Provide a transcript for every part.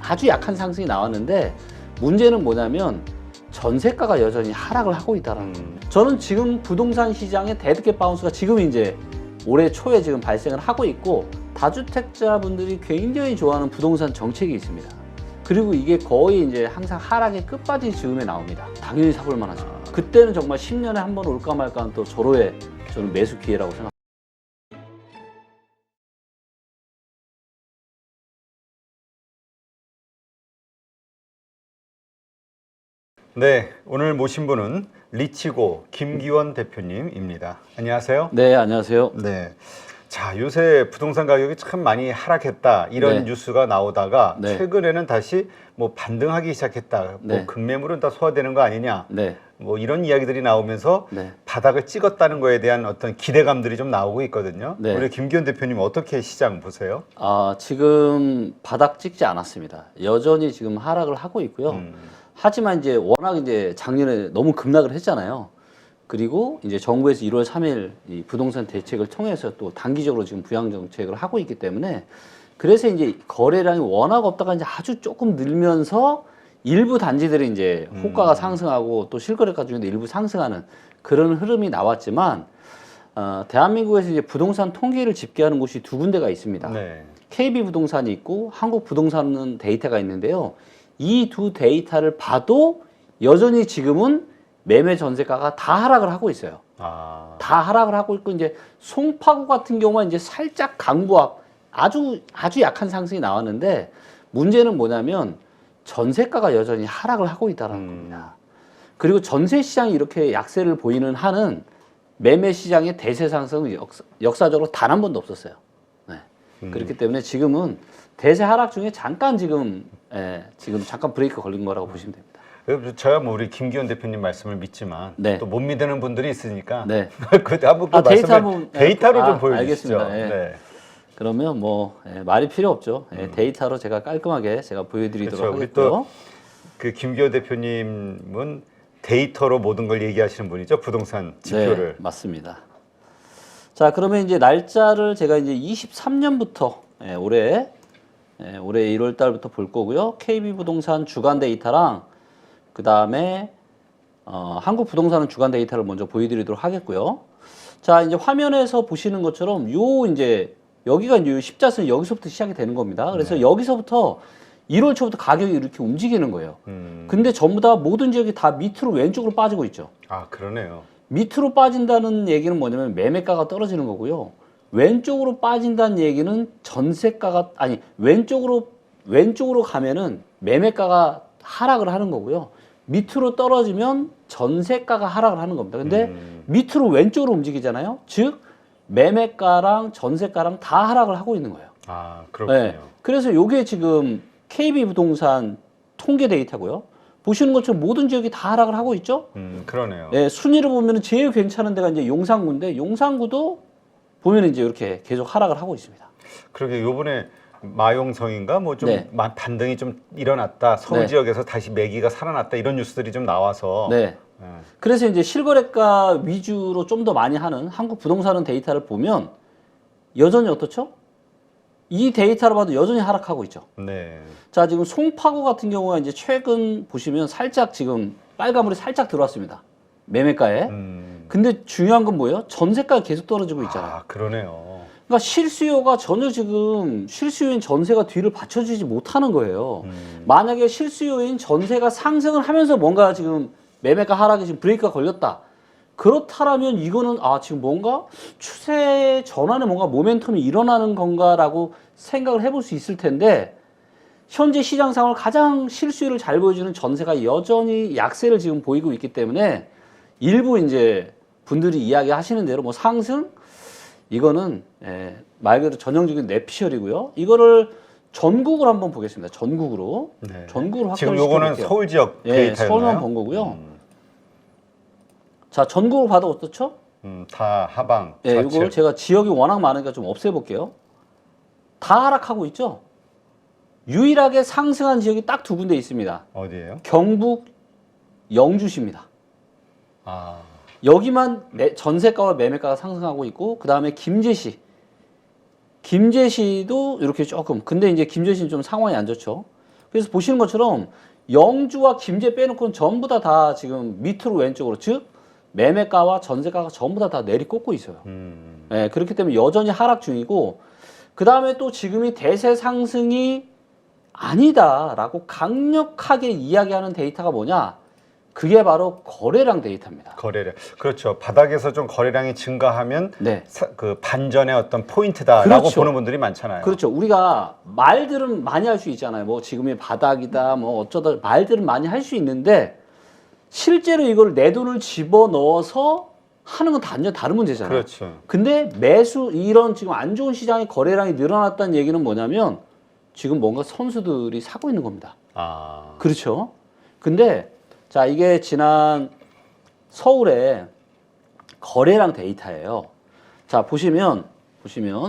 아주 약한 상승이 나왔는데 문제는 뭐냐면 전세가가 여전히 하락을 하고 있다는 거예요. 저는 지금 부동산 시장의 데드캣 바운스가 지금 이제 올해 초에 지금 발생을 하고 있고 다주택자분들이 굉장히 좋아하는 부동산 정책이 있습니다. 그리고 이게 거의 이제 항상 하락의 끝받이 즈음에 나옵니다. 당연히 사볼 만하죠. 그때는 정말 10년에 한 번 올까 말까 하는 또 절호의 저는 매수 기회라고 생각합니다. 네, 오늘 모신 분은 리치고 김기원 대표님입니다. 안녕하세요. 네, 안녕하세요. 네. 자, 요새 부동산 가격이 참 많이 하락했다 이런 네. 뉴스가 나오다가 네. 최근에는 다시 뭐 반등하기 시작했다. 네. 뭐 급매물은 다 소화되는 거 아니냐. 네. 뭐 이런 이야기들이 나오면서 네. 바닥을 찍었다는 거에 대한 어떤 기대감들이 좀 나오고 있거든요. 네. 우리 김기원 대표님 어떻게 시장 보세요? 지금 바닥 찍지 않았습니다. 여전히 지금 하락을 하고 있고요. 하지만 이제 워낙 이제 작년에 너무 급락을 했잖아요. 그리고 이제 정부에서 1월 3일 이 부동산 대책을 통해서 또 단기적으로 지금 부양 정책을 하고 있기 때문에 그래서 이제 거래량이 워낙 없다가 이제 아주 조금 늘면서 일부 단지들이 이제 호가가 상승하고 또 실거래가 중에도 일부 상승하는 그런 흐름이 나왔지만 대한민국에서 이제 부동산 통계를 집계하는 곳이 두 군데가 있습니다. 네. KB부동산이 있고 한국부동산 데이터가 있는데요. 이 두 데이터를 봐도 여전히 지금은 매매 전세가가 다 하락을 하고 있어요. 다 하락을 하고 있고 이제 송파구 같은 경우는 이제 살짝 강보합 아주 약한 상승이 나왔는데 문제는 뭐냐면 전세가가 여전히 하락을 하고 있다는 겁니다. 그리고 전세 시장이 이렇게 약세를 보이는 한은 매매 시장의 대세 상승은 역사적으로 단 한 번도 없었어요. 네. 그렇기 때문에 지금은 대세 하락 중에 잠깐 지금 잠깐 브레이크 걸린 거라고 보시면 됩니다. 저야 뭐 우리 김기원 대표님 말씀을 믿지만 네. 또 못 믿는 분들이 있으니까 네. 그 한번 그 데이터 말씀을 한번, 데이터로 좀 보여주시죠. 알겠습니다. 예. 네. 그러면 뭐 말이 필요 없죠. 데이터로 제가 깔끔하게 제가 보여드리도록 그렇죠. 우리 하겠고요. 또 그 김기원 대표님은 데이터로 모든 걸 얘기하시는 분이죠. 부동산 지표를. 네, 맞습니다. 자, 그러면 이제 날짜를 제가 이제 23년부터 올해 1월 달부터 볼 거고요. KB부동산 주간 데이터랑 그 다음에 한국부동산은 주간 데이터를 먼저 보여드리도록 하겠고요. 자, 이제 화면에서 보시는 것처럼 이제 여기가 이제 십자선이 여기서부터 시작이 되는 겁니다. 그래서 여기서부터 1월 초부터 가격이 이렇게 움직이는 거예요. 근데 전부 다 모든 지역이 다 밑으로 왼쪽으로 빠지고 있죠. 아, 그러네요. 밑으로 빠진다는 얘기는 뭐냐면 매매가가 떨어지는 거고요. 왼쪽으로 빠진다는 얘기는 전세가가 왼쪽으로 가면은 매매가가 하락을 하는 거고요. 밑으로 떨어지면 전세가가 하락을 하는 겁니다. 근데 밑으로 왼쪽으로 움직이잖아요. 즉 매매가랑 전세가랑 다 하락을 하고 있는 거예요. 아, 그렇군요. 네. 그래서 이게 지금 KB부동산 통계 데이터고요. 보시는 것처럼 모든 지역이 다 하락을 하고 있죠. 그러네요. 네, 순위를 보면 제일 괜찮은 데가 이제 용산구인데 용산구도 보면 이제 이렇게 계속 하락을 하고 있습니다. 그러게 요번에 마용성인가 뭐 좀 네. 반등이 좀 일어났다. 서울 네. 지역에서 다시 매기가 살아났다. 이런 뉴스들이 좀 나와서. 네. 그래서 이제 실거래가 위주로 좀 더 많이 하는 한국부동산은 데이터를 보면 여전히 어떻죠? 이 데이터를 봐도 여전히 하락하고 있죠. 네. 자, 지금 송파구 같은 경우가 이제 최근 보시면 살짝 지금 빨간불이 살짝 들어왔습니다. 매매가에. 근데 중요한 건 뭐예요? 전세가가 계속 떨어지고 있잖아요. 아, 그러네요. 그러니까 실수요가 전혀 지금 실수요인 전세가 뒤를 받쳐주지 못하는 거예요. 만약에 실수요인 전세가 상승을 하면서 뭔가 지금 매매가 하락에 지금 브레이크가 걸렸다. 그렇다면 이거는 지금 뭔가 추세 전환에 뭔가 모멘텀이 일어나는 건가라고 생각을 해볼 수 있을 텐데 현재 시장 상황을 가장 실수요를 잘 보여주는 전세가 여전히 약세를 지금 보이고 있기 때문에 일부 이제 분들이 이야기하시는 대로 뭐 상승 이거는 말 그대로 전형적인 내피셜이고요. 이거를 전국으로 한번 보겠습니다. 전국으로. 네. 전국으로 지금 확대를 요거는 시켜볼게요. 서울 지역 데이터였나요? 서울만 본 거고요. 자, 전국으로 봐도 어떻죠? 다 하방. 네, 좌측. 이걸 제가 지역이 워낙 많으니까 좀 없애볼게요. 다 하락하고 있죠? 유일하게 상승한 지역이 딱 두 군데 있습니다. 어디예요? 경북 영주시입니다. 아. 여기만 전세가와 매매가가 상승하고 있고 그 다음에 김제시. 김제시도 이렇게 조금 근데 이제 김제시는 좀 상황이 안 좋죠. 그래서 보시는 것처럼 영주와 김제 빼놓고는 전부 다 지금 밑으로 왼쪽으로, 즉 매매가와 전세가가 전부 다 내리꽂고 있어요. 예, 그렇기 때문에 여전히 하락 중이고, 그 다음에 또 지금이 대세 상승이 아니다라고 강력하게 이야기하는 데이터가 뭐냐? 그게 바로 거래량 데이터입니다. 거래량. 그렇죠. 바닥에서 좀 거래량이 증가하면 네. 그 반전의 어떤 포인트다라고 그렇죠. 보는 분들이 많잖아요. 그렇죠. 우리가 말들은 많이 할 수 있잖아요. 뭐 지금이 바닥이다, 뭐 어쩌다 말들은 많이 할 수 있는데 실제로 이걸 내 돈을 집어넣어서 하는 건 다른 문제잖아요. 그렇죠. 근데 매수 이런 지금 안 좋은 시장의 거래량이 늘어났다는 얘기는 뭐냐면 지금 뭔가 선수들이 사고 있는 겁니다. 아. 그렇죠. 근데 자, 이게 지난 서울의 거래량 데이터예요. 자, 보시면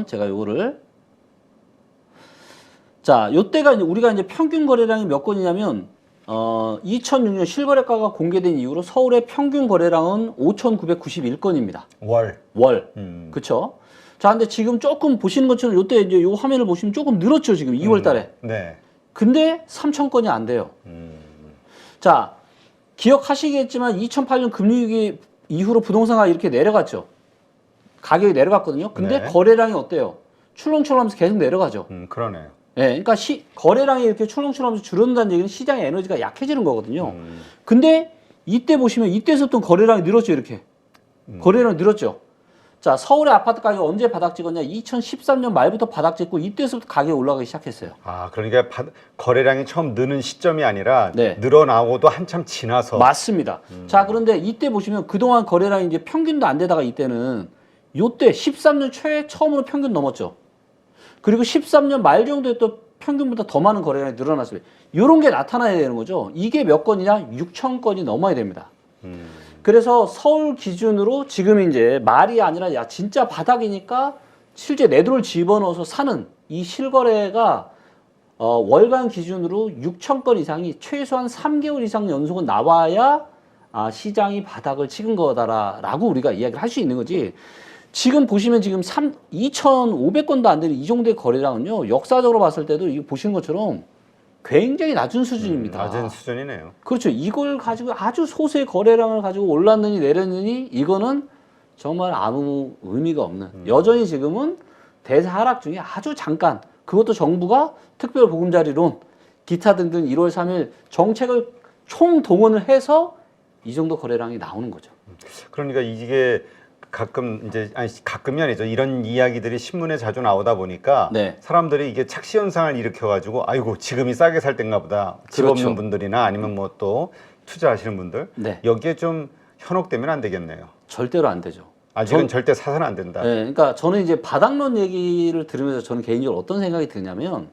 제가 요거를, 자, 요때가 이제 우리가 이제 평균 거래량이 몇 건이냐면 2006년 실거래가가 공개된 이후로 서울의 평균 거래량은 5,991건입니다. 월. 그렇죠? 자, 근데 지금 조금 보시는 것처럼 요때 이제 요 화면을 보시면 조금 늘었죠, 지금 2월 달에. 네. 근데 3,000건이 안 돼요. 자, 기억하시겠지만 2008년 금리위기 이후로 부동산가 이렇게 내려갔죠. 가격이 내려갔거든요. 근데 네. 거래량이 어때요? 출렁출렁하면서 계속 내려가죠. 그러네요. 예, 그러니까 거래량이 이렇게 출렁출렁하면서 줄어든다는 얘기는 시장의 에너지가 약해지는 거거든요. 근데 이때 보시면 이때서부터 거래량이 늘었죠, 이렇게. 거래량이 늘었죠. 자, 서울의 아파트 가격 언제 바닥 찍었냐? 2013년 말부터 바닥 찍고 이때서부터 가격이 올라가기 시작했어요. 아, 그러니까 거래량이 처음 느는 시점이 아니라 네. 늘어나고도 한참 지나서. 맞습니다. 자, 그런데 이때 보시면 그동안 거래량이 이제 평균도 안 되다가 이때는 요때 13년 초에 처음으로 평균 넘었죠. 그리고 13년 말 정도에 또 평균보다 더 많은 거래량이 늘어났어요. 이런 게 나타나야 되는 거죠. 이게 몇 건이냐? 6,000건이 넘어야 됩니다. 그래서 서울 기준으로 지금 이제 말이 아니라 야 진짜 바닥이니까 실제 내 돈을 집어넣어서 사는 이 실거래가 월간 기준으로 6,000건 이상이 최소한 3개월 이상 연속은 나와야 시장이 바닥을 찍은 거다라고 우리가 이야기를 할 수 있는 거지. 지금 보시면 지금 2,500건도 안 되는 이 정도의 거래량은요, 역사적으로 봤을 때도 이거 보시는 것처럼 굉장히 낮은 수준입니다. 낮은 수준이네요. 그렇죠. 이걸 가지고 아주 소수의 거래량을 가지고 올랐느니 내렸느니 이거는 정말 아무 의미가 없는, 여전히 지금은 대세 하락 중에 아주 잠깐, 그것도 정부가 특별보금자리론 기타 등등 1월 3일 정책을 총동원을 해서 이 정도 거래량이 나오는 거죠. 그러니까 이게 가끔 이제 가끔이 아니죠. 이런 이야기들이 신문에 자주 나오다 보니까 네. 사람들이 이게 착시 현상을 일으켜가지고 아이고 지금이 싸게 살 때인가 보다. 집 그렇죠. 없는 분들이나 아니면 뭐 또 투자하시는 분들 네. 여기에 좀 현혹되면 안 되겠네요. 절대로 안 되죠. 아직은 절대 사서는 안 된다. 네, 그러니까 저는 이제 바닥론 얘기를 들으면서 저는 개인적으로 어떤 생각이 드냐면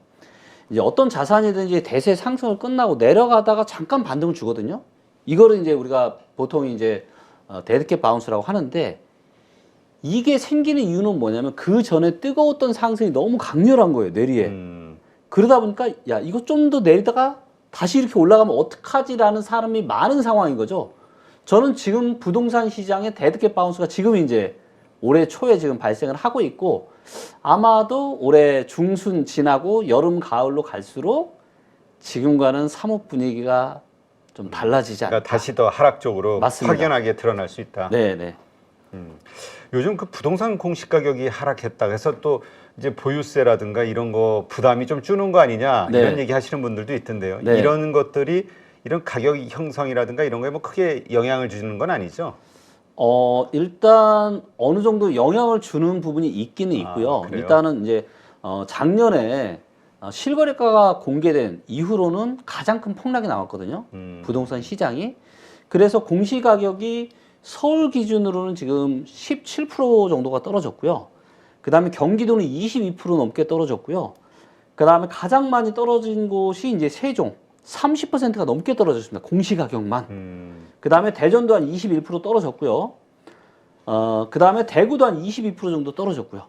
이제 어떤 자산이든지 대세 상승을 끝나고 내려가다가 잠깐 반등을 주거든요. 이거를 이제 우리가 보통 이제 데드캣 바운스라고 하는데 이게 생기는 이유는 뭐냐면 그 전에 뜨거웠던 상승이 너무 강렬한 거예요, 내리에. 그러다 보니까 야 이거 좀 더 내리다가 다시 이렇게 올라가면 어떡하지라는 사람이 많은 상황인 거죠. 저는 지금 부동산 시장의 데드캣 바운스가 지금 이제 올해 초에 지금 발생을 하고 있고 아마도 올해 중순 지나고 여름 가을로 갈수록 지금과는 사뭇 분위기가 좀 달라지지 않을까. 그러니까 다시 더 하락 쪽으로 맞습니다. 확연하게 드러날 수 있다. 네네. 요즘 그 부동산 공시 가격이 하락했다 해서 또 이제 보유세라든가 이런 거 부담이 좀 주는 거 아니냐 네. 이런 얘기 하시는 분들도 있던데요. 네. 이런 것들이 이런 가격 형성이라든가 이런 거에 뭐 크게 영향을 주는 건 아니죠. 일단 어느 정도 영향을 주는 부분이 있기는 있고요. 그래요? 일단은 이제 작년에 실거래가가 공개된 이후로는 가장 큰 폭락이 나왔거든요. 부동산 시장이. 그래서 공시가격이 서울 기준으로는 지금 17% 정도가 떨어졌고요. 그 다음에 경기도는 22% 넘게 떨어졌고요. 그 다음에 가장 많이 떨어진 곳이 이제 세종. 30%가 넘게 떨어졌습니다. 공시가격만. 그 다음에 대전도 한 21% 떨어졌고요. 그 다음에 대구도 한 22% 정도 떨어졌고요.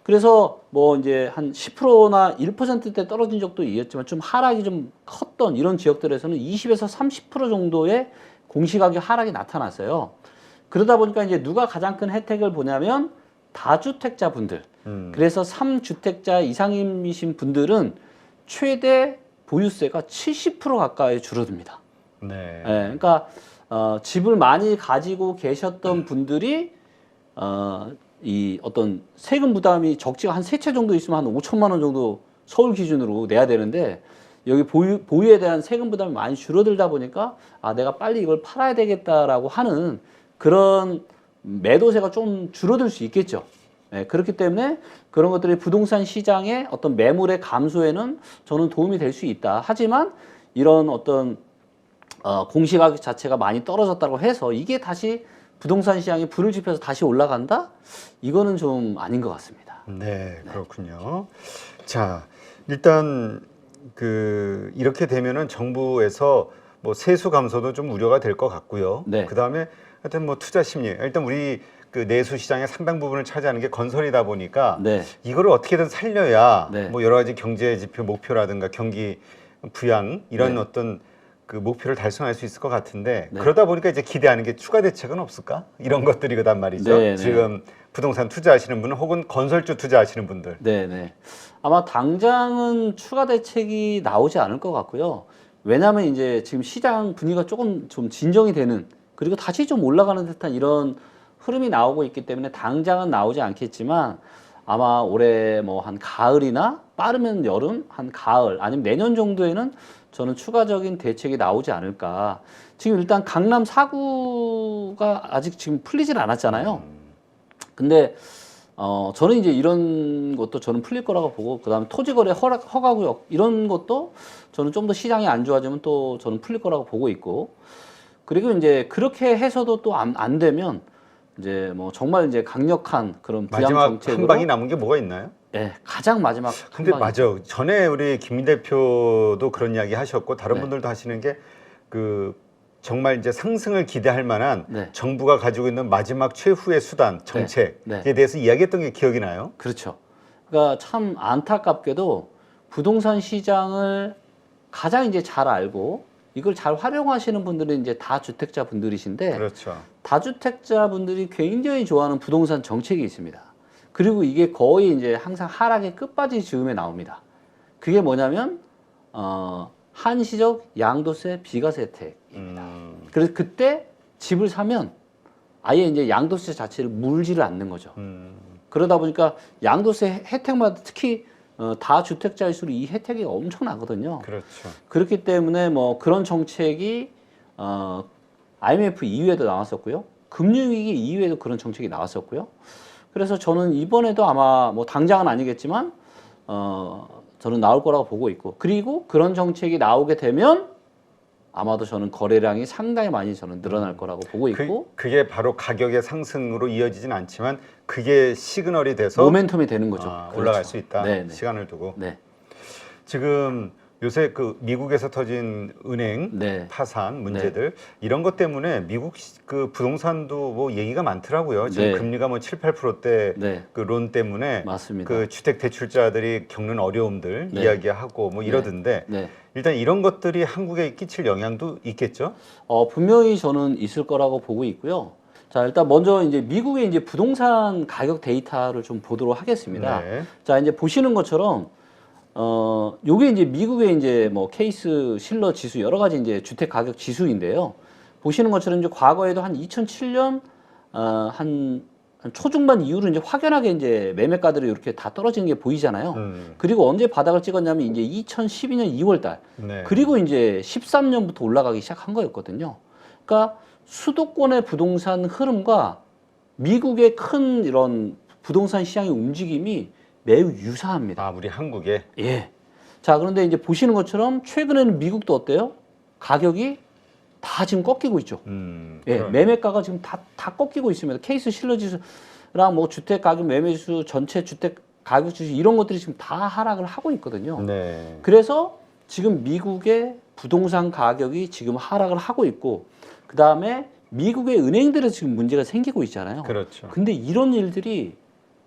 그래서 뭐 이제 한 10%나 1%대 떨어진 적도 있었지만 좀 하락이 좀 컸던 이런 지역들에서는 20에서 30% 정도의 공시가격 하락이 나타났어요. 그러다 보니까 이제 누가 가장 큰 혜택을 보냐면 다주택자 분들. 그래서 3주택자 이상이신 분들은 최대 보유세가 70% 가까이 줄어듭니다. 네. 예, 그러니까 집을 많이 가지고 계셨던 분들이 이 어떤 세금 부담이 적지가 한 세 채 정도 있으면 한 5천만 원 정도 서울 기준으로 내야 되는데 여기 보유에 대한 세금 부담이 많이 줄어들다 보니까 아 내가 빨리 이걸 팔아야 되겠다라고 하는 그런 매도세가 좀 줄어들 수 있겠죠. 네, 그렇기 때문에 그런 것들이 부동산 시장의 어떤 매물의 감소에는 저는 도움이 될 수 있다. 하지만 이런 어떤 공시가격 자체가 많이 떨어졌다고 해서 이게 다시 부동산 시장에 불을 지펴서 다시 올라간다? 이거는 좀 아닌 것 같습니다. 네, 그렇군요. 자, 일단 이렇게 되면은 정부에서 뭐 세수 감소도 좀 우려가 될 것 같고요. 네. 그다음에 하여튼 뭐 투자 심리, 일단 우리 그 내수 시장의 상당 부분을 차지하는 게 건설이다 보니까 네. 이거를 어떻게든 살려야 네. 뭐 여러 가지 경제 지표 목표라든가 경기 부양 이런 네. 어떤 그 목표를 달성할 수 있을 것 같은데 네. 그러다 보니까 이제 기대하는 게 추가 대책은 없을까? 이런 것들이거단 말이죠. 네, 네. 지금 부동산 투자하시는 분은 혹은 건설주 투자하시는 분들. 네. 아마 당장은 추가 대책이 나오지 않을 것 같고요. 왜냐하면 이제 지금 시장 분위기가 조금 좀 진정이 되는 그리고 다시 좀 올라가는 듯한 이런 흐름이 나오고 있기 때문에 당장은 나오지 않겠지만 아마 올해 뭐 한 가을이나 빠르면 여름, 한 가을 아니면 내년 정도에는 저는 추가적인 대책이 나오지 않을까. 지금 일단 강남 4구가 아직 지금 풀리질 않았잖아요. 근데 저는 이제 이런 것도 저는 풀릴 거라고 보고 그다음에 토지거래 허가구역 이런 것도 저는 좀 더 시장이 안 좋아지면 또 저는 풀릴 거라고 보고 있고 그리고 이제 그렇게 해서도 또 안 되면 이제 뭐 정말 이제 강력한 그런 부양 마지막 정책으로 한 방이 남은 게 뭐가 있나요? 예, 가장 마지막 근데 한 방이 맞아. 전에 우리 김 대표도 그런 이야기 하셨고 다른 네. 분들도 하시는 게 그 정말 이제 상승을 기대할 만한 네. 정부가 가지고 있는 마지막 최후의 수단 정책에 네. 대해서 이야기했던 게 기억이 나요. 그렇죠. 그러니까 참 안타깝게도 부동산 시장을 가장 이제 잘 알고 이걸 잘 활용하시는 분들은 이제 다주택자 분들이신데 그렇죠. 다주택자 분들이 굉장히 좋아하는 부동산 정책이 있습니다. 그리고 이게 거의 이제 항상 하락의 끝받이 즈음에 나옵니다. 그게 뭐냐면 한시적 양도세 비과세 혜택입니다. 그래서 그때 집을 사면 아예 이제 양도세 자체를 물지를 않는 거죠. 그러다 보니까 양도세 혜택마다 특히 다주택자일수록 이 혜택이 엄청나거든요. 그렇죠. 그렇기 때문에 뭐 그런 정책이 IMF 이후에도 나왔었고요. 금융위기 이후에도 그런 정책이 나왔었고요. 그래서 저는 이번에도 아마 뭐 당장은 아니겠지만 저는 나올 거라고 보고 있고 그리고 그런 정책이 나오게 되면 아마도 저는 거래량이 상당히 많이 저는 늘어날 거라고 보고 있고 그게 바로 가격의 상승으로 이어지진 않지만 그게 시그널이 돼서 모멘텀이 되는 거죠. 올라갈 그렇죠. 수 있다. 네. 시간을 두고. 네. 지금 요새 그 미국에서 터진 은행 네. 파산 문제들 이런 것 때문에 미국 그 부동산도 뭐 얘기가 많더라고요. 지금 네. 금리가 뭐 7, 8%대 네. 그 론 때문에 맞습니다. 그 주택 대출자들이 겪는 어려움들 네. 이야기하고 뭐 이러던데 네. 일단 이런 것들이 한국에 끼칠 영향도 있겠죠? 분명히 저는 있을 거라고 보고 있고요. 자, 일단 먼저 이제 미국의 이제 부동산 가격 데이터를 좀 보도록 하겠습니다. 네. 자, 이제 보시는 것처럼 요게 이제 미국의 이제 뭐 케이스 실러 지수 여러 가지 이제 주택 가격 지수인데요. 보시는 것처럼 이제 과거에도 한 2007년 한 초중반 이후로 이제 확연하게 이제 매매가들이 이렇게 다 떨어지는 게 보이잖아요. 그리고 언제 바닥을 찍었냐면 이제 2012년 2월 달. 네. 그리고 이제 13년부터 올라가기 시작한 거였거든요. 그러니까 수도권의 부동산 흐름과 미국의 큰 이런 부동산 시장의 움직임이 매우 유사합니다. 우리 한국에 예. 자, 그런데 이제 보시는 것처럼 최근에는 미국도 어때요? 가격이 다 지금 꺾이고 있죠. 예, 매매가가 지금 다 꺾이고 있습니다. 케이스 실러 지수랑 뭐 주택 가격 매매 지수, 전체 주택 가격 지수 이런 것들이 지금 다 하락을 하고 있거든요. 네. 그래서 지금 미국의 부동산 가격이 지금 하락을 하고 있고 그 다음에 미국의 은행들에 지금 문제가 생기고 있잖아요. 그렇죠. 근데 이런 일들이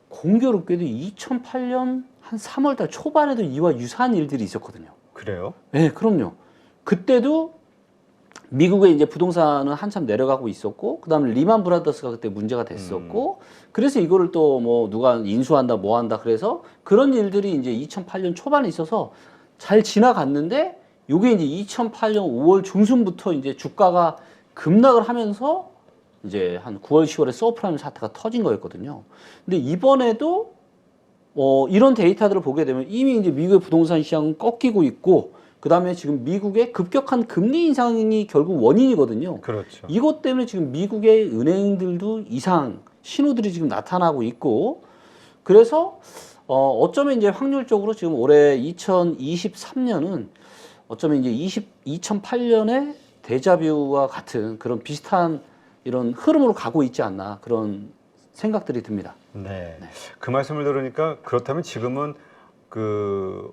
공교롭게도 2008년 한 3월 달 초반에도 이와 유사한 일들이 있었거든요. 그래요? 네, 그럼요. 그때도 미국의 이제 부동산은 한참 내려가고 있었고, 그 다음에 리만 브라더스가 그때 문제가 됐었고, 그래서 이거를 또 뭐 누가 인수한다, 뭐 한다, 그래서 그런 일들이 이제 2008년 초반에 있어서 잘 지나갔는데 요게 이제 2008년 5월 중순부터 이제 주가가 급락을 하면서 이제 한 9월, 10월에 서프라임 사태가 터진 거였거든요. 근데 이번에도 이런 데이터들을 보게 되면 이미 이제 미국의 부동산 시장은 꺾이고 있고, 그 다음에 지금 미국의 급격한 금리 인상이 결국 원인이거든요. 그렇죠. 이것 때문에 지금 미국의 은행들도 이상 신호들이 지금 나타나고 있고, 그래서 어쩌면 이제 확률적으로 지금 올해 2023년은 어쩌면 이제 2008년의 데자뷰와 같은 그런 비슷한 이런 흐름으로 가고 있지 않나, 그런 생각들이 듭니다. 네. 네. 그 말씀을 들으니까 그렇다면 지금은 그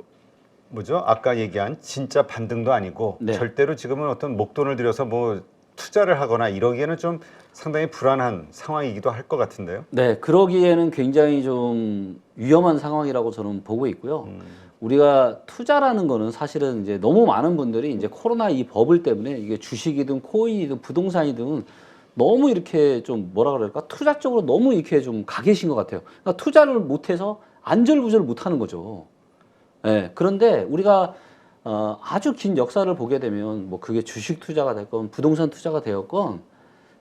뭐죠? 아까 얘기한 진짜 반등도 아니고 네. 절대로 지금은 어떤 목돈을 들여서 뭐 투자를 하거나 이러기에는 좀 상당히 불안한 상황이기도 할 것 같은데요. 네, 그러기에는 굉장히 좀 위험한 상황이라고 저는 보고 있고요. 우리가 투자라는 거는 사실은 이제 너무 많은 분들이 이제 코로나 이 버블 때문에 이게 주식이든 코인이든 부동산이든 너무 이렇게 좀 뭐라 그럴까, 투자 쪽으로 너무 이렇게 좀 가 계신 것 같아요. 그러니까 투자를 못해서 안절부절을 못하는 거죠. 예, 그런데 우리가 아주 긴 역사를 보게 되면 뭐 그게 주식 투자가 됐건 부동산 투자가 되었건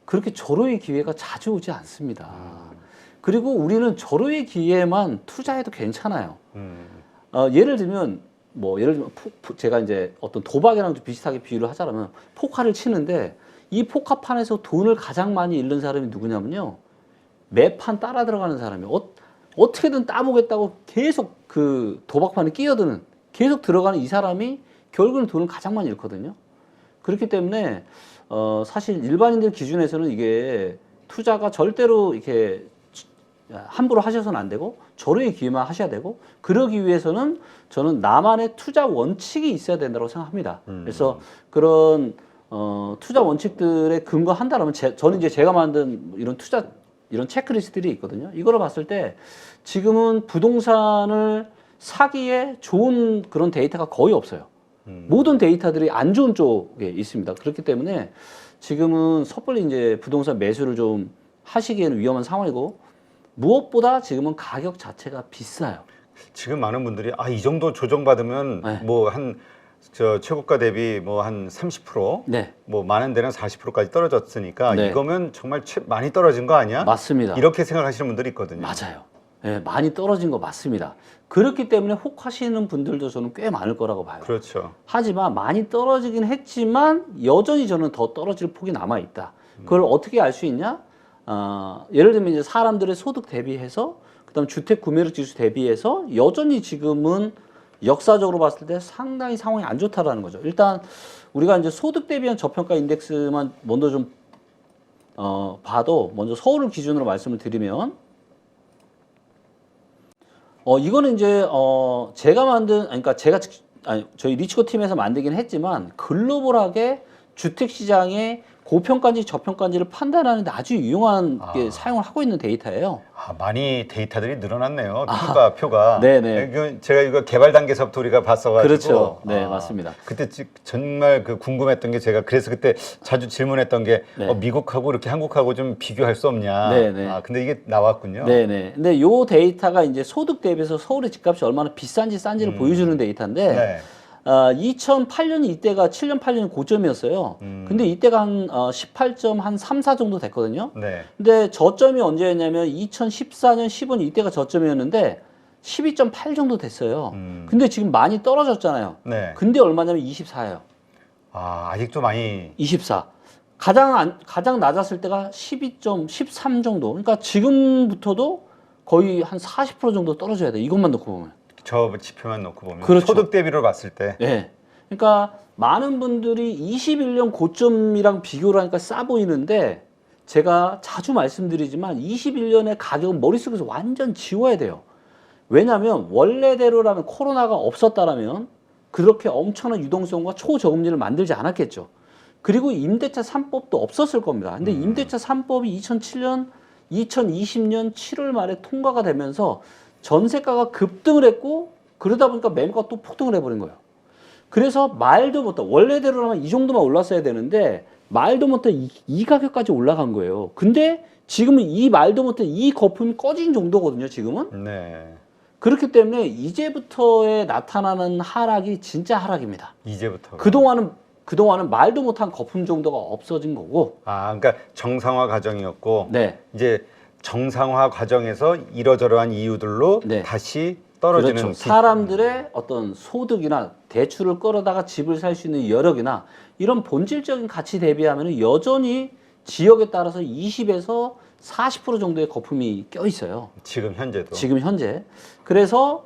그렇게 절호의 기회가 자주 오지 않습니다. 그리고 우리는 절호의 기회만 투자해도 괜찮아요. 예를 들면 제가 이제 어떤 도박이랑 좀 비슷하게 비유를 하자면 포카를 치는데, 이 포카판에서 돈을 가장 많이 잃는 사람이 누구냐면요, 매판 따라 들어가는 사람이에요. 어떻게든 따보겠다고 계속 그 도박판에 끼어드는, 계속 들어가는 이 사람이 결국은 돈을 가장 많이 잃거든요. 그렇기 때문에 사실 일반인들 기준에서는 이게 투자가 절대로 이렇게 함부로 하셔서는 안 되고 절호의 기회만 하셔야 되고, 그러기 위해서는 저는 나만의 투자 원칙이 있어야 된다고 생각합니다. 그래서 그런 투자 원칙들에 근거한다라면 저는 이제 제가 만든 이런 투자 이런 체크리스트들이 있거든요. 이거를 봤을 때 지금은 부동산을 사기에 좋은 그런 데이터가 거의 없어요. 모든 데이터들이 안 좋은 쪽에 있습니다. 그렇기 때문에 지금은 섣불리 이제 부동산 매수를 좀 하시기에는 위험한 상황이고, 무엇보다 지금은 가격 자체가 비싸요. 지금 많은 분들이 이 정도 조정받으면 네. 뭐 한 최고가 대비 뭐 한 30%, 네, 뭐 많은 데는 40%까지 떨어졌으니까 네. 이거면 정말 많이 떨어진 거 아니야? 맞습니다. 이렇게 생각하시는 분들이 있거든요. 맞아요. 네, 많이 떨어진 거 맞습니다. 그렇기 때문에 혹하시는 분들도 저는 꽤 많을 거라고 봐요. 그렇죠. 하지만 많이 떨어지긴 했지만 여전히 저는 더 떨어질 폭이 남아 있다. 그걸 어떻게 알 수 있냐? 예를 들면 이제 사람들의 소득 대비해서, 그다음 주택 구매력 지수 대비해서 여전히 지금은 역사적으로 봤을 때 상당히 상황이 안 좋다라는 거죠. 일단 우리가 이제 소득 대비한 저평가 인덱스만 먼저 좀 봐도, 먼저 서울을 기준으로 말씀을 드리면, 이거는 이제 제가 만든, 그러니까 저희 리치코 팀에서 만들긴 했지만 글로벌하게 주택 시장의 고평가인지 저평가인지를 판단하는데 아주 유용한 사용을 하고 있는 데이터예요. 많이 데이터들이 늘어났네요. 평가표가. 네네. 제가 이거 개발 단계서부터 우리가 봤어가지고. 그렇죠. 네, 맞습니다. 그때 정말 그 궁금했던 게, 제가 그래서 그때 자주 질문했던 게 네. 미국하고 이렇게 한국하고 좀 비교할 수 없냐. 네네. 근데 이게 나왔군요. 네네. 근데 요 데이터가 이제 소득 대비해서 서울의 집값이 얼마나 비싼지 싼지를 보여주는 데이터인데, 네. 2008년이 이때가 7년 8년이 고점이었어요. 근데 이때가 한 18점 한 3, 4 정도 됐거든요. 네. 근데 저점이 언제였냐면 2014년, 15년 이때가 저점이었는데 12.8 정도 됐어요. 근데 지금 많이 떨어졌잖아요. 네. 근데 얼마냐면 24예요. 아직도 많이. 24. 가장 낮았을 때가 12점, 13 정도. 그러니까 지금부터도 거의 한 40% 정도 떨어져야 돼. 이것만 놓고 보면. 저 지표만 놓고 보면. 그렇죠. 소득 대비로 봤을 때. 네. 그러니까 많은 분들이 21년 고점이랑 비교를 하니까 싸 보이는데, 제가 자주 말씀드리지만 21년의 가격은 머릿속에서 완전 지워야 돼요. 왜냐하면 원래대로라면, 코로나가 없었다라면 그렇게 엄청난 유동성과 초저금리를 만들지 않았겠죠. 그리고 임대차 3법도 없었을 겁니다. 근데 임대차 3법이 2007년, 2020년 7월 말에 통과가 되면서 전세가가 급등을 했고, 그러다 보니까 매물가가 또 폭등을 해버린 거예요. 그래서 말도 못해, 원래대로라면 이 정도만 올랐어야 되는데 말도 못해 이 가격까지 올라간 거예요. 근데 지금은 이 말도 못해 이 거품이 꺼진 정도거든요, 지금은. 네. 그렇기 때문에 이제부터에 나타나는 하락이 진짜 하락입니다. 이제부터. 그동안은 말도 못한 거품 정도가 없어진 거고. 아, 그러니까 정상화 과정이었고 네. 이제 정상화 과정에서 이러저러한 이유들로 네. 다시 떨어지는 그렇죠. 사람들의 어떤 소득이나 대출을 끌어다가 집을 살 수 있는 여력이나 이런 본질적인 가치 대비하면 여전히 지역에 따라서 20에서 40% 정도의 거품이 껴 있어요. 지금 현재도. 지금 현재. 그래서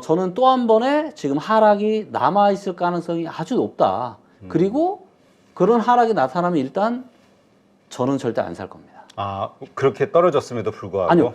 저는 또 한 번의 지금 하락이 남아 있을 가능성이 아주 높다. 그리고 그런 하락이 나타나면 일단 저는 절대 안 살 겁니다. 아, 그렇게 떨어졌음에도 불구하고. 아니요.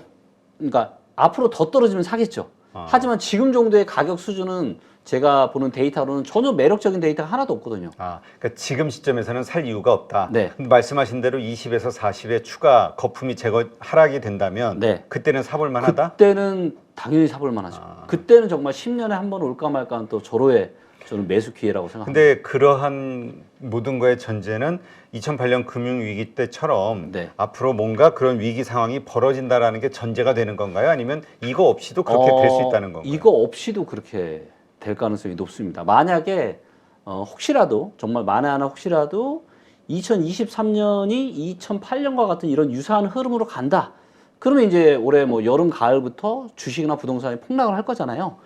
그러니까 앞으로 더 떨어지면 사겠죠. 하지만 지금 정도의 가격 수준은 제가 보는 데이터로는 전혀 매력적인 데이터가 하나도 없거든요. 아, 그러니까 지금 시점에서는 살 이유가 없다. 네. 근데 말씀하신 대로 20에서 40의 추가 거품이 하락이 된다면 네. 그때는 사볼 만하다? 그때는 당연히 사볼 만하죠. 그때는 정말 10년에 한 번 올까 말까 하는 또 절호의 저는 매수 기회라고 생각합니다. 근데 그러한 모든 거의 전제는 2008년 금융위기 때처럼 네. 앞으로 뭔가 그런 위기 상황이 벌어진다라는 게 전제가 되는 건가요? 아니면 이거 없이도 그렇게 될 수 있다는 건가요? 이거 없이도 그렇게 될 가능성이 높습니다. 만약에 혹시라도 정말 만에 하나 혹시라도 2023년이 2008년과 같은 이런 유사한 흐름으로 간다. 그러면 이제 올해 뭐 여름 가을부터 주식이나 부동산이 폭락을 할 거잖아요.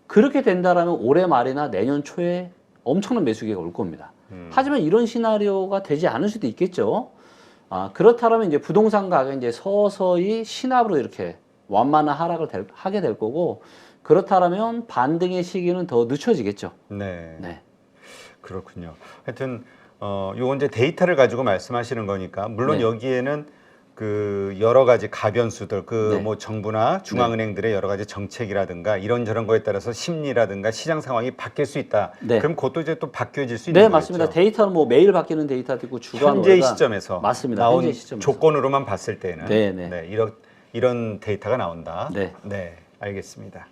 그렇게 된다라면 올해 말이나 내년 초에 엄청난 매수기가 올 겁니다. 하지만 이런 시나리오가 되지 않을 수도 있겠죠. 그렇다면 이제 부동산 가격이 이제 서서히 신압으로 이렇게 완만한 하락을 하게 될 거고, 그렇다면 반등의 시기는 더 늦춰지겠죠. 네. 네. 그렇군요. 하여튼 요건 이제 데이터를 가지고 말씀하시는 거니까 물론 네. 여기에는 그 여러 가지 가변수들 네. 뭐 정부나 중앙은행들의 여러 가지 정책이라든가 이런저런 거에 따라서 심리라든가 시장 상황이 바뀔 수 있다. 네. 그럼 그것도 이제 또 바뀌어질 수 있는 네, 거겠죠. 맞습니다. 데이터는 뭐 매일 바뀌는 데이터도 있고 주간 현재의 월간. 시점에서 맞습니다. 나온 현재 시점에서. 조건으로만 봤을 때는 네, 네. 이런 데이터가 나온다. 네. 네, 알겠습니다.